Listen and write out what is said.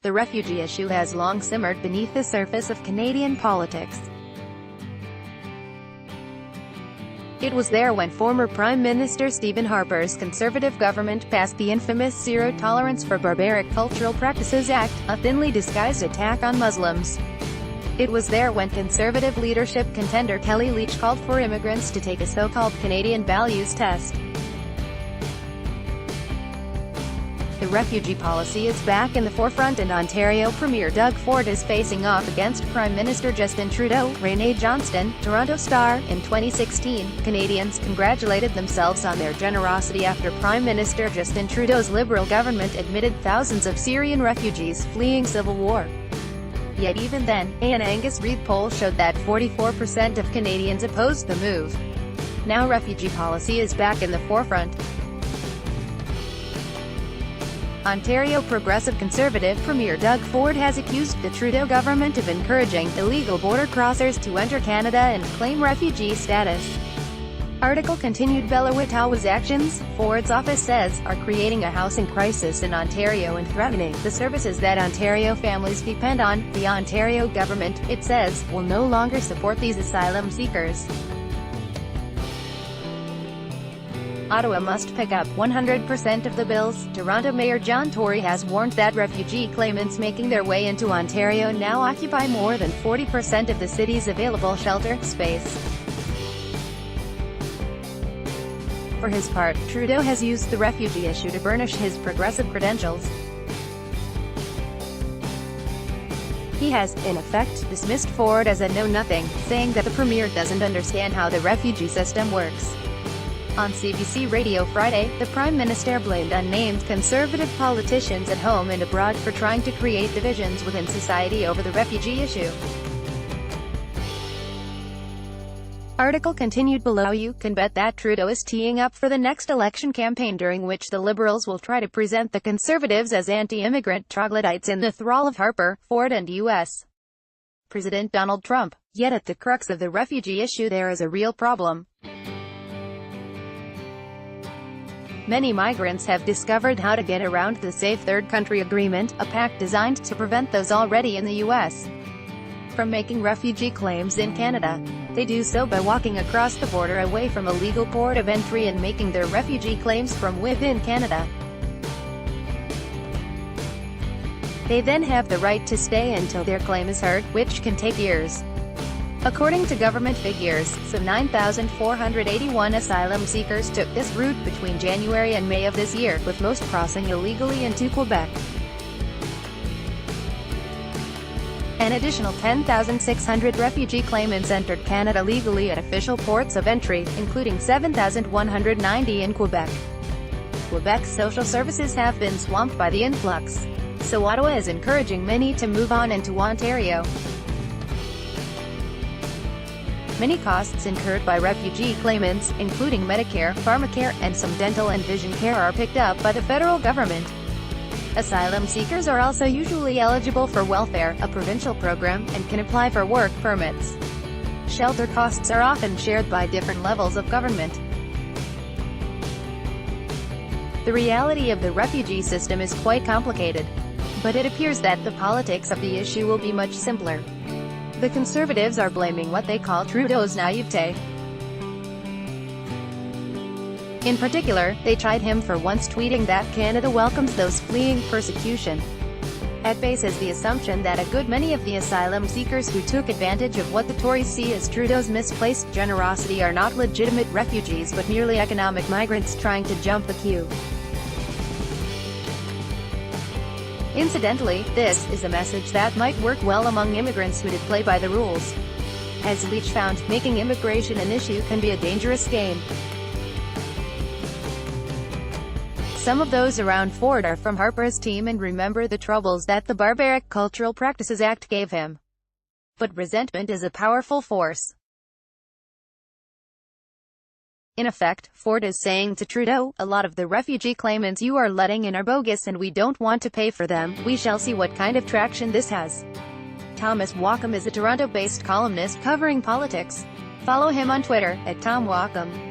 The refugee issue has long simmered beneath the surface of Canadian politics. It was there when former Prime Minister Stephen Harper's Conservative government passed the infamous Zero Tolerance for Barbaric Cultural Practices Act, a thinly disguised attack on Muslims. It was there when Conservative leadership contender Kelly Leitch called for immigrants to take a so-called Canadian values test. The refugee policy is back in the forefront, and Ontario Premier Doug Ford is facing off against Prime Minister Justin Trudeau. Renee Johnston, Toronto Star. In 2016, Canadians congratulated themselves on their generosity after Prime Minister Justin Trudeau's Liberal government admitted thousands of Syrian refugees fleeing civil war. Yet even then, an Angus Reid poll showed that 44% of Canadians opposed the move. Now refugee policy is back in the forefront. Ontario Progressive Conservative Premier Doug Ford has accused the Trudeau government of encouraging illegal border crossers to enter Canada and claim refugee status. Article continued. Bellawitawa's actions, Ford's office says, are creating a housing crisis in Ontario and threatening the services that Ontario families depend on. The Ontario government, it says, will no longer support these asylum seekers. Ottawa must pick up 100% of the bills. Toronto Mayor John Tory has warned that refugee claimants making their way into Ontario now occupy more than 40% of the city's available shelter space. For his part, Trudeau has used the refugee issue to burnish his progressive credentials. He has, in effect, dismissed Ford as a know-nothing, saying that the Premier doesn't understand how the refugee system works. On CBC Radio Friday, the Prime Minister blamed unnamed Conservative politicians at home and abroad for trying to create divisions within society over the refugee issue. Article continued below. You can bet that Trudeau is teeing up for the next election campaign, during which the Liberals will try to present the Conservatives as anti-immigrant troglodytes in the thrall of Harper, Ford and U.S. President Donald Trump. Yet at the crux of the refugee issue there is a real problem. Many migrants have discovered how to get around the Safe Third Country Agreement, a pact designed to prevent those already in the U.S. from making refugee claims in Canada. They do so by walking across the border away from a legal port of entry and making their refugee claims from within Canada. They then have the right to stay until their claim is heard, which can take years. According to government figures, some 9,481 asylum seekers took this route between January and May of this year, with most crossing illegally into Quebec. An additional 10,600 refugee claimants entered Canada legally at official ports of entry, including 7,190 in Quebec. Quebec's social services have been swamped by the influx, so Ottawa is encouraging many to move on into Ontario. Many costs incurred by refugee claimants, including Medicare, pharmacare, and some dental and vision care, are picked up by the federal government. Asylum seekers are also usually eligible for welfare, a provincial program, and can apply for work permits. Shelter costs are often shared by different levels of government. The reality of the refugee system is quite complicated, but it appears that the politics of the issue will be much simpler. The Conservatives are blaming what they call Trudeau's naivete. In particular, they chide him for once tweeting that Canada welcomes those fleeing persecution. At base is the assumption that a good many of the asylum seekers who took advantage of what the Tories see as Trudeau's misplaced generosity are not legitimate refugees but merely economic migrants trying to jump the queue. Incidentally, this is a message that might work well among immigrants who did play by the rules. As Leitch found, making immigration an issue can be a dangerous game. Some of those around Ford are from Harper's team and remember the troubles that the Barbaric Cultural Practices Act gave him. But resentment is a powerful force. In effect, Ford is saying to Trudeau, a lot of the refugee claimants you are letting in are bogus and we don't want to pay for them. We shall see what kind of traction this has. Thomas Walkom is a Toronto-based columnist covering politics. Follow him on Twitter, @TomWalkom.